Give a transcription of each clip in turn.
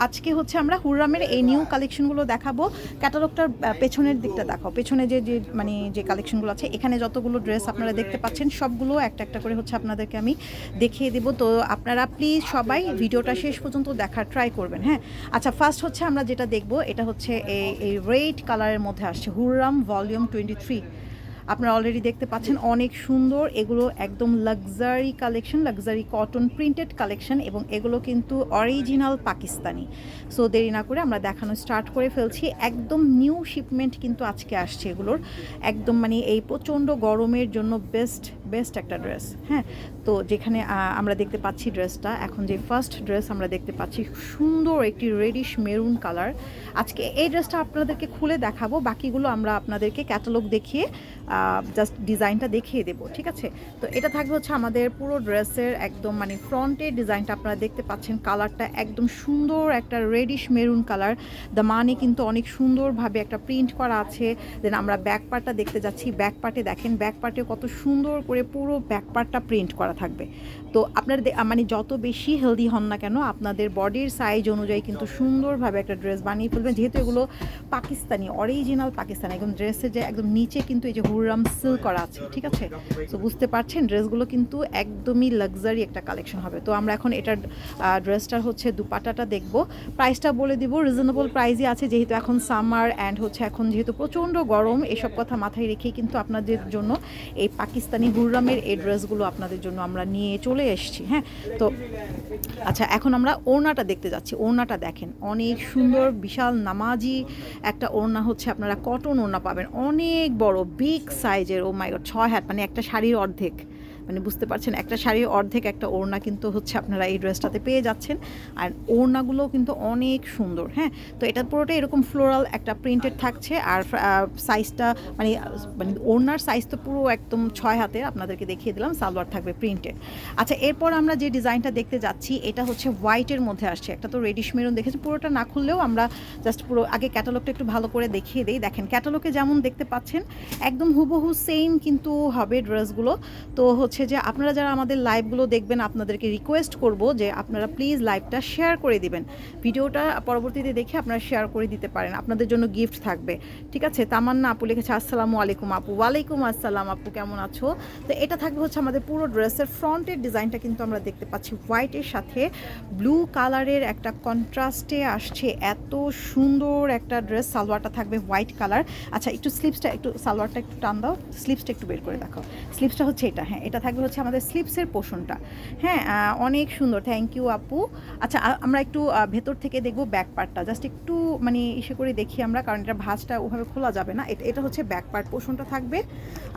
আজকে হচ্ছে আমরা হুররামের এই নিউ কালেকশনগুলো দেখাবো। ক্যাটালগটার পেছনের দিকটা দেখাও। পেছনে যে কালেকশনগুলো আছে, এখানে যতগুলো ড্রেস আপনারা দেখতে পাচ্ছেন সবগুলো একটা একটা করে হচ্ছে আপনাদেরকে আমি দেখিয়ে দেবো। তো আপনারা প্লিজ সবাই ভিডিওটা শেষ পর্যন্ত দেখার ট্রাই করবেন। হ্যাঁ, আচ্ছা, ফার্স্ট হচ্ছে আমরা যেটা দেখবো এটা হচ্ছে এই রেড কালারের মধ্যে আসছে হুররাম ভলিউম 23। আপনারা অলরেডি দেখতে পাচ্ছেন, অনেক সুন্দর। এগুলো একদম luxury collection, luxury cotton printed collection, এবং এগুলো কিন্তু অরিজিনাল পাকিস্তানি। সো দেরি না করে আমরা দেখানো স্টার্ট করে ফেলছি। একদম নিউ শিপমেন্ট কিন্তু আজকে আসছে এগুলোর। একদম মানে এই প্রচণ্ড গরমের জন্য বেস্ট একটা ড্রেস। হ্যাঁ, তো যেখানে আমরা দেখতে পাচ্ছি ড্রেসটা, এখন যে ফার্স্ট ড্রেস আমরা দেখতে পাচ্ছি, সুন্দর একটি রেডিশ মেরুন কালার। আজকে এই ড্রেসটা আপনাদেরকে খুলে দেখাবো, বাকিগুলো আমরা আপনাদেরকে ক্যাটালগ দেখিয়ে জাস্ট ডিজাইনটা দেখিয়ে দেবো, ঠিক আছে? তো এটা থাকবে হচ্ছে আমাদের পুরো ড্রেসের একদম মানে ফ্রন্টের ডিজাইনটা আপনারা দেখতে পাচ্ছেন। কালারটা একদম সুন্দর একটা রেডিশ মেরুন কালার। দামানে কিন্তু অনেক সুন্দরভাবে একটা প্রিন্ট করা আছে। দেন আমরা ব্যাক পার্টটা দেখতে যাচ্ছি। ব্যাক পার্টে দেখেন, ব্যাক পার্টে কত সুন্দর করে পুরো ব্যাক পার্টটা প্রিন্ট করা থাকবে। তো আপনার মানে যত বেশি হেলদি হন না কেন, আপনাদের বডির সাইজ অনুযায়ী কিন্তু সুন্দরভাবে একটা ড্রেস বানিয়ে ফেলবেন। যেহেতু এগুলো পাকিস্তানি, অরিজিনাল পাকিস্তানি, একদম ড্রেসের যে একদম নিচে কিন্তু এই যে হুররাম সিল্ক করা আছে, ঠিক আছে? তো বুঝতে পারছেন ড্রেসগুলো কিন্তু একদমই লাক্সারি একটা কালেকশন হবে। তো আমরা এখন এটার ড্রেসটার হচ্ছে দুপাটাটা দেখব। প্রাইসটা বলে দিব, রিজনেবল প্রাইসই আছে, যেহেতু এখন সামার অ্যান্ড হচ্ছে এখন যেহেতু প্রচণ্ড গরম, এসব কথা মাথায় রেখেই কিন্তু আপনাদের জন্য এই পাকিস্তানি হুররামের এই ড্রেসগুলো আপনাদের জন্য আমরা নিয়ে চলে এসেছি। হ্যাঁ, তো আচ্ছা, এখন আমরা ওড়নাটা দেখতে যাচ্ছি। ওড়নাটা দেখেন, অনেক সুন্দর, বিশাল নামাজি একটা ওড়না হচ্ছে, আপনারা কটন ওড়না পাবেন, অনেক বড় বিগ সাইজের। ও মাই গড, 6 হাত, মানে একটা শাড়ির অর্ধেক, মানে বুঝতে পারছেন একটা শাড়ির অর্ধেক একটা ওড়না কিন্তু হচ্ছে আপনারা এই ড্রেসটাতে পেয়ে যাচ্ছেন। আর ওড়নাগুলোও কিন্তু অনেক সুন্দর। হ্যাঁ, তো এটা পুরোটা এরকম ফ্লোরাল একটা প্রিন্টেড থাকছে। আর সাইজটা মানে মানে ওড়নার সাইজ তো পুরো একদম 6 হাতের, আপনাদেরকে দেখিয়ে দিলাম। সালোয়ার থাকবে প্রিন্টেড। আচ্ছা, এরপর আমরা যে ডিজাইনটা দেখতে যাচ্ছি, এটা হচ্ছে হোয়াইটের মধ্যে আসছে। একটা তো রেডিশ মেরুন দেখেছি, পুরোটা না খুললেও আমরা জাস্ট পুরো আগে ক্যাটালগটা একটু ভালো করে দেখিয়ে দিই। দেখেন, ক্যাটালগে যেমন দেখতে পাচ্ছেন একদম হুবহু সেম কিন্তু হবে ড্রেসগুলো। তো হচ্ছে যে আপনারা যারা আমাদের লাইভগুলো দেখবেন, আপনাদেরকে রিকোয়েস্ট করব যে আপনারা প্লিজ লাইভটা শেয়ার করে দিবেন। ভিডিওটা পরবর্তীতে দেখে আপনারা শেয়ার করে দিতে পারেন, আপনাদের জন্য গিফট থাকবে, ঠিক আছে? তামান্না আপু লিখেছে, আসসালামু আলাইকুম আপু। ওয়ালাইকুম আসসালাম আপু, কেমন আছো? তো এটা থাকবে হচ্ছে আমাদের পুরো ড্রেসের ফ্রন্টের ডিজাইনটা কিন্তু আমরা দেখতে পাচ্ছি হোয়াইটের সাথে ব্লু কালারের একটা কন্ট্রাস্টে আসছে। এত সুন্দর একটা ড্রেস। সালোয়ারটা থাকবে হোয়াইট কালার। আচ্ছা, একটু স্লিপসটা, একটু সালোয়ারটা একটু টান দাও, স্লিপসটা একটু বের করে দেখাও। স্লিপসটা হচ্ছে এটা। হ্যাঁ, এটা থাকবে হচ্ছে আমাদের স্লিপসের পোর্শনটা। হ্যাঁ, অনেক সুন্দর, থ্যাংক ইউ আপু। আচ্ছা, আমরা একটু ভেতর থেকে দেখবো ব্যাক পার্টটা, জাস্ট একটু মানে ইসে করে দেখি আমরা, কারণ এটা ভাঁজটা ওভাবে খোলা যাবে না। এটা হচ্ছে ব্যাক পার্ট পোর্শনটা থাকবে,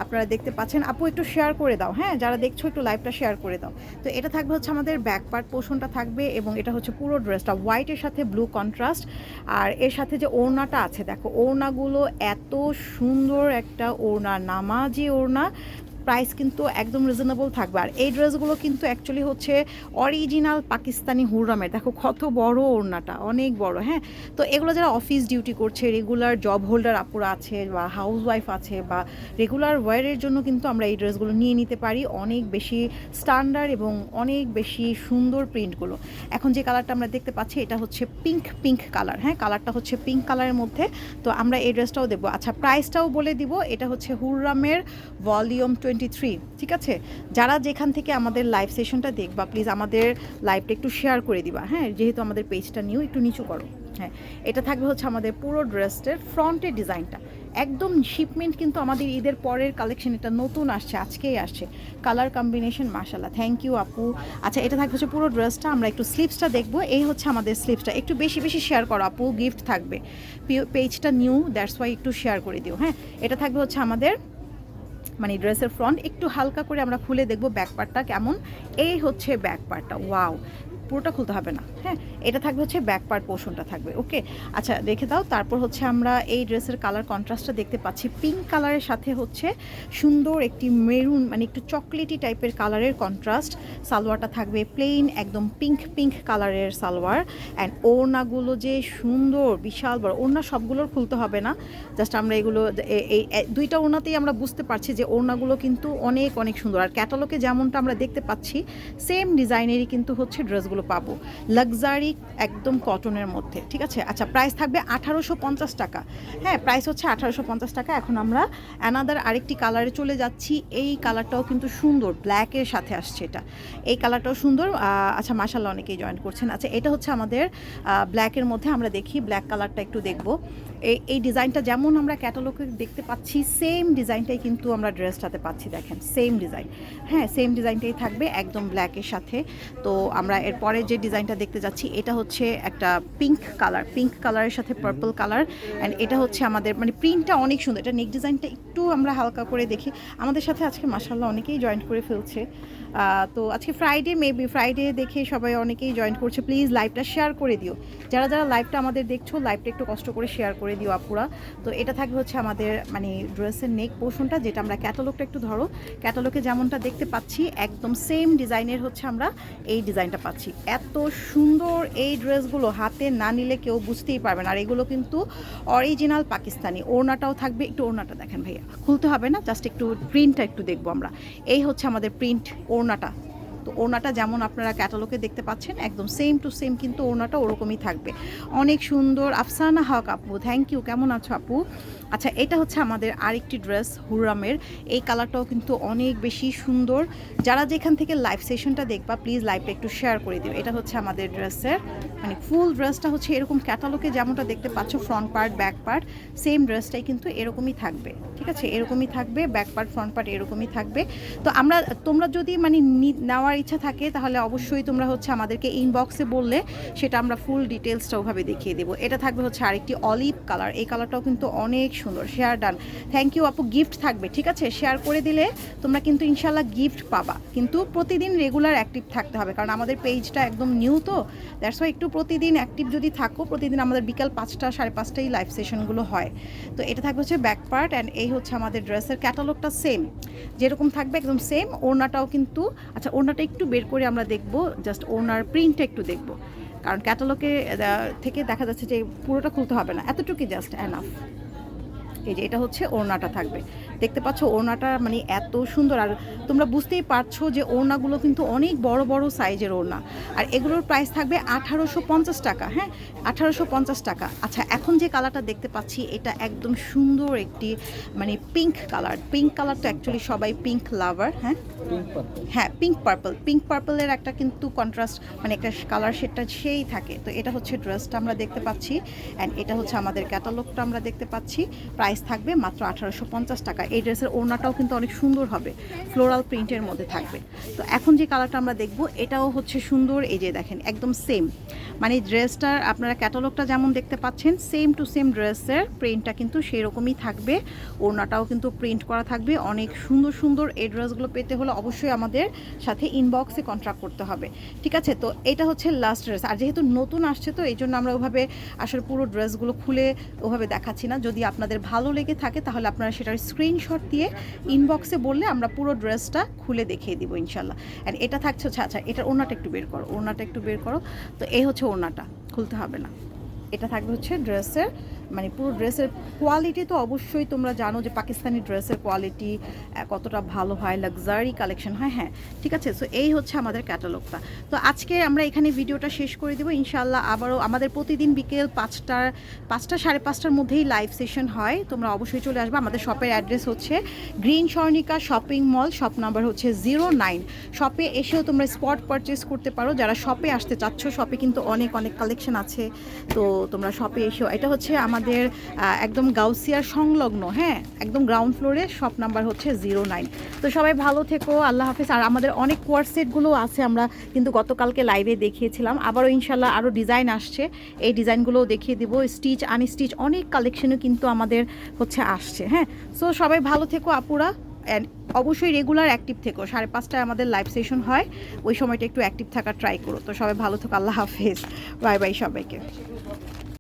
আপনারা দেখতে পাচ্ছেন। আপু একটু শেয়ার করে দাও, হ্যাঁ, যারা দেখছো একটু লাইভটা শেয়ার করে দাও। তো এটা থাকবে হচ্ছে আমাদের ব্যাক পার্ট পোর্শনটা থাকবে, এবং এটা হচ্ছে পুরো ড্রেসটা হোয়াইটের সাথে ব্লু কন্ট্রাস্ট। আর এর সাথে যে ওড়নাটা আছে, দেখো ওড়নাগুলো এত সুন্দর একটা ওড়না, নামাজি ওড়না। প্রাইস কিন্তু একদম রিজনেবল থাকবে। আর এই ড্রেসগুলো কিন্তু অ্যাকচুয়ালি হচ্ছে অরিজিনাল পাকিস্তানি হুররামের। দেখো কত বড় ওড়নাটা, অনেক বড়। হ্যাঁ, তো এগুলো যারা অফিস ডিউটি করছে, রেগুলার জব হোল্ডার আপুরা আছে, বা হাউস ওয়াইফ আছে, বা রেগুলার ওয়ারের জন্য কিন্তু আমরা এই ড্রেসগুলো নিয়ে নিতে পারি। অনেক বেশি স্ট্যান্ডার্ড এবং অনেক বেশি সুন্দর প্রিন্টগুলো। এখন যে কালারটা আমরা দেখতে পাচ্ছি, এটা হচ্ছে পিঙ্ক কালার। হ্যাঁ, কালারটা হচ্ছে পিঙ্ক কালারের মধ্যে। তো আমরা এই ড্রেসটাও দেবো। আচ্ছা, প্রাইসটাও বলে দিব। এটা হচ্ছে হুররামের ভলিউম 23, ঠিক আছে? যারা যেখান থেকে আমাদের লাইভ সেশনটা দেখবা, প্লিজ আমাদের লাইভটা একটু শেয়ার করে দিবা। হ্যাঁ, যেহেতু আমাদের পেজটা নিউ, একটু নিচু করো। হ্যাঁ, এটা থাকবে হচ্ছে আমাদের পুরো ড্রেসের ফ্রন্টের ডিজাইনটা। একদম শিপমেন্ট কিন্তু আমাদের ঈদের পরের কালেকশন, এটা নতুন আসছে, আজকেই আসছে। কালার কম্বিনেশন মাশাআল্লাহ, থ্যাংক ইউ আপু। আচ্ছা, এটা থাকবে হচ্ছে পুরো ড্রেসটা। আমরা একটু স্লিপসটা দেখবো। এই হচ্ছে আমাদের স্লিপসটা, একটু বেশি বেশি শেয়ার করো আপু, গিফট থাকবে। পেজটা নিউ, দ্যাটস ওয়াই একটু শেয়ার করে দিও। হ্যাঁ, এটা থাকবে হচ্ছে আমাদের মানে ড্রেসের ফ্রন্ট। একটু হালকা করে আমরা খুলে দেখব ব্যাক পার্টটা কেমন। এই হচ্ছে ব্যাক পার্টটা, ওয়াও, পুরোটা খুলতে হবে না। হ্যাঁ, এটা থাকবে হচ্ছে ব্যাক পার্ট পোর্শনটা থাকবে। ওকে, আচ্ছা রেখে দাও। তারপর হচ্ছে আমরা এই ড্রেসের কালার কন্ট্রাস্টটা দেখতে পাচ্ছি, পিঙ্ক কালারের সাথে হচ্ছে সুন্দর একটি মেরুন, মানে একটু চকলেটি টাইপের কালারের কন্ট্রাস্ট। সালোয়ারটা থাকবে প্লেন একদম পিঙ্ক কালারের সালোয়ার। অ্যান্ড ওড়নাগুলো যে সুন্দর, বিশাল বড় ওড়না, সবগুলোর খুলতে হবে না, জাস্ট আমরা এগুলো এই দুইটা ওড়নাতেই আমরা বুঝতে পারছি যে ওড়নাগুলো কিন্তু অনেক সুন্দর। আর ক্যাটালগে যেমনটা আমরা দেখতে পাচ্ছি, সেম ডিজাইনেরই কিন্তু হচ্ছে ড্রেসগুলো ড্রেসগুলো পাবো, লাক্সারি একদম কটনের মধ্যে, ঠিক আছে। আচ্ছা, প্রাইস থাকবে 1850 টাকা। হ্যাঁ, প্রাইস হচ্ছে 1850 টাকা। এখন আমরা অ্যানাদার আরেকটি কালারে চলে যাচ্ছি। এই কালারটাও কিন্তু সুন্দর, ব্ল্যাকের সাথে আসছে এটা। এই কালারটাও সুন্দর। আচ্ছা, মাশাআল্লাহ অনেকেই জয়েন করছেন। আচ্ছা, এটা হচ্ছে আমাদের ব্ল্যাকের মধ্যে। আমরা দেখি ব্ল্যাক কালারটা একটু দেখব। এই ডিজাইনটা যেমন আমরা ক্যাটালগে দেখতে পাচ্ছি, সেম ডিজাইনটাই কিন্তু আমরা ড্রেসটাতে পাচ্ছি। দেখেন সেম ডিজাইন, হ্যাঁ সেম ডিজাইনটাই থাকবে একদম ব্ল্যাকের সাথে। তো আমরা এরপরে যে ডিজাইনটা দেখতে যাচ্ছি, এটা হচ্ছে একটা পিঙ্ক কালার, পিঙ্ক কালারের সাথে পার্পল কালার। অ্যান্ড এটা হচ্ছে আমাদের মানে প্রিন্টটা অনেক সুন্দর। এটা নেক ডিজাইনটা একটু আমরা হালকা করে দেখি। আমাদের সাথে আজকে মাশাআল্লাহ অনেকেই জয়েন করে ফেলছে। তো আজকে ফ্রাইডে, মেবি ফ্রাইডে দেখে সবাই অনেকেই জয়েন করছে। প্লিজ লাইভটা শেয়ার করে দিও। যারা যারা লাইভটা আমাদের দেখছো, লাইভটা একটু কষ্ট করে শেয়ার করে দিও আপুরা। তো এটা থাকবে হচ্ছে আমাদের মানে ড্রেসের নেক পোর্শনটা, যেটা আমরা ক্যাটালগটা একটু ধরো, ক্যাটালগে যেমনটা দেখতে পাচ্ছি একদম সেম ডিজাইনের হচ্ছে আমরা এই ডিজাইনটা পাচ্ছি। এত সুন্দর এই ড্রেসগুলো হাতে না নিলে কেউ বুঝতেই পারবে না। আর এগুলো কিন্তু অরিজিনাল পাকিস্তানি। ওড়নাটাও থাকবে, একটু ওড়নাটা দেখেন ভাইয়া, খুলতে হবে না, জাস্ট একটু প্রিন্টটা একটু দেখবো আমরা। এই হচ্ছে আমাদের প্রিন্ট ওড়নাটা। তো ওড়নাটা যেমন আপনারা ক্যাটালগে দেখতে পাচ্ছেন একদম সেম টু সেম কিন্তু ওড়নাটা ওরকমই থাকবে। অনেক সুন্দর। আফসানা হক আপু, থ্যাংক ইউ, কেমন আছো আপু? আচ্ছা, এটা হচ্ছে আমাদের আরেকটি ড্রেস হুররামের। এই কালারটাও কিন্তু অনেক বেশি সুন্দর। যারা যেখান থেকে লাইভ সেশনটা দেখবা প্লিজ লাইভটা একটু শেয়ার করে দিও। এটা হচ্ছে আমাদের ড্রেসের মানে ফুল ড্রেসটা হচ্ছে এরকম ক্যাটালগে যেমনটা দেখতে পাচ্ছ, front part back part same ড্রেসটাই কিন্তু এরকমই থাকবে, ঠিক আছে। এরকমই থাকবে, ব্যাক পার্ট ফ্রন্ট পার্ট এরকমই থাকবে। তো তোমরা যদি মানে নেওয়ার ইচ্ছা থাকে তাহলে অবশ্যই তোমরা হচ্ছে আমাদেরকে ইনবক্সে বললে সেটা আমরা ফুল ডিটেলসটা ওভাবে দেখিয়ে দেবো। এটা থাকবে হচ্ছে আরেকটি অলিভ কালার। এই কালারটাও কিন্তু অনেক সুন্দর। শেয়ার ডান, থ্যাংক ইউ আপু। গিফট থাকবে, ঠিক আছে। শেয়ার করে দিলে তোমরা কিন্তু ইনশাল্লাহ গিফট পাবা, কিন্তু প্রতিদিন রেগুলার অ্যাক্টিভ থাকতে হবে, কারণ আমাদের পেজটা একদম নিউ। তো দ্যাটস ওয়াই একটু প্রতিদিন অ্যাক্টিভ যদি থাকো, প্রতিদিন আমাদের বিকাল 5টা 5:30টাই লাইভ সেশনগুলো হয়। তো এটা থাকবে হচ্ছে ব্যাক পার্ট। অ্যান্ড এই হচ্ছে আমাদের ড্রেসের ক্যাটালগটা সেম যেরকম থাকবে একদম সেম। ওড়নাটাও কিন্তু, আচ্ছা ওড়নাটা একটু বের করে আমরা দেখবো, জাস্ট ওড়নার প্রিন্টটা একটু দেখবো, কারণ ক্যাটালগে থেকে দেখা যাচ্ছে যে পুরোটা খুলতে হবে না, এতটুকুই জাস্ট এনাফ। এই যে এটা হচ্ছে ওড়নাটা থাকবে, দেখতে পাচ্ছ ওড়নাটা মানে এত সুন্দর। আর তোমরা বুঝতেই পারছো যে ওড়নাগুলো কিন্তু অনেক বড় বড় সাইজের ওড়না। আর এগুলোর প্রাইস থাকবে 1850 টাকা। হ্যাঁ, 1850 টাকা। আচ্ছা, এখন যে কালারটা দেখতে পাচ্ছি এটা একদম সুন্দর একটি মানে পিঙ্ক কালার। পিঙ্ক কালার তো অ্যাকচুয়ালি সবাই পিঙ্ক লাভার। হ্যাঁ হ্যাঁ, পিঙ্ক পার্পল, পিঙ্ক পার্পলের একটা কিন্তু কন্ট্রাস্ট মানে একটা কালার শেডটা সেই থাকে। তো এটা হচ্ছে ড্রেসটা আমরা দেখতে পাচ্ছি। অ্যান্ড এটা হচ্ছে আমাদের ক্যাটালগটা আমরা দেখতে পাচ্ছি। প্রাইস থাকবে মাত্র 1850 টাকা। এই ড্রেসের ওড়নাটাও কিন্তু অনেক সুন্দর হবে, ফ্লোরাল প্রিন্টের মধ্যে থাকবে। তো এখন যে কালারটা আমরা দেখব এটাও হচ্ছে সুন্দর। এই যে দেখেন একদম সেম মানে ড্রেসটার আপনারা ক্যাটালগটা যেমন দেখতে পাচ্ছেন সেম টু সেম ড্রেসের প্রিন্টটা কিন্তু সেই রকমই থাকবে। ওড়নাটাও কিন্তু প্রিন্ট করা থাকবে। অনেক সুন্দর সুন্দর এই ড্রেসগুলো পেতে হলে অবশ্যই আমাদের সাথে ইনবক্সে কন্ট্যাক্ট করতে হবে, ঠিক আছে। তো এটা হচ্ছে লাস্ট ড্রেস। আর যেহেতু নতুন আসছে তো এই জন্য আমরা ওভাবে আসলে পুরো ড্রেসগুলো খুলে ওভাবে দেখাচ্ছি না। যদি আপনাদের ভালো লেগে থাকে তাহলে আপনারা সেটার স্ক্রিনশট দিয়ে ইনবক্সে বললে আমরা পুরো ড্রেসটা খুলে দেখিয়ে দিব ইনশাল্লাহ। অ্যান্ড এটা থাকছে হচ্ছে, আচ্ছা এটার ওড়নাটা একটু বের করো, ওড়নাটা একটু বের করো। তো এই হচ্ছে ওড়নাটা, খুলতে হবে না। এটা থাকবে হচ্ছে ড্রেসের মানে পুরো ড্রেসের কোয়ালিটি। তো অবশ্যই তোমরা জানো যে পাকিস্তানি ড্রেসের কোয়ালিটি কতটা ভালো হয়, লাক্সারি কালেকশন হয়। হ্যাঁ, ঠিক আছে। সো এই হচ্ছে আমাদের ক্যাটালগটা। তো আজকে আমরা এখানে ভিডিওটা শেষ করে দেবো ইনশাআল্লাহ। আবারও আমাদের প্রতিদিন বিকেল 5টা 5:30টার মধ্যেই লাইভ সেশন হয়। তোমরা অবশ্যই চলে আসবে। আমাদের শপের অ্যাড্রেস হচ্ছে green Swarnika shopping mall, shop number হচ্ছে 09। শপে এসেও তোমরা স্পট পারচেস করতে পারো। যারা শপে আসতে চাচ্ছ, শপে কিন্তু অনেক অনেক কালেকশন আছে। তো তোমরা শপে এসেও, এটা হচ্ছে আমাদের একদম গাউসিয়ার সংলগ্ন, হ্যাঁ একদম গ্রাউন্ড ফ্লোরে, শপ নাম্বার হচ্ছে 09। তো সবাই ভালো থেকো, আল্লাহ হাফেজ। আর আমাদের অনেক কোয়ার সেটগুলো আছে, আমরা কিন্তু গতকালকে লাইভে দেখিয়েছিলাম। আবারও ইনশাল্লাহ আরও ডিজাইন আসছে, এই ডিজাইনগুলোও দেখিয়ে দিব। স্টিচ আনস্টিচ অনেক কালেকশনও কিন্তু আমাদের হচ্ছে আসছে। হ্যাঁ, সো সবাই ভালো থেকো আপুরা। অ্যান্ড অবশ্যই রেগুলার অ্যাক্টিভ থেকো। 5:30টায় আমাদের লাইভ সেশন হয়, ওই সময়টা একটু অ্যাক্টিভ থাকার ট্রাই করো। তো সবাই ভালো থেকো, আল্লাহ হাফেজ, বাই বাই সবাইকে।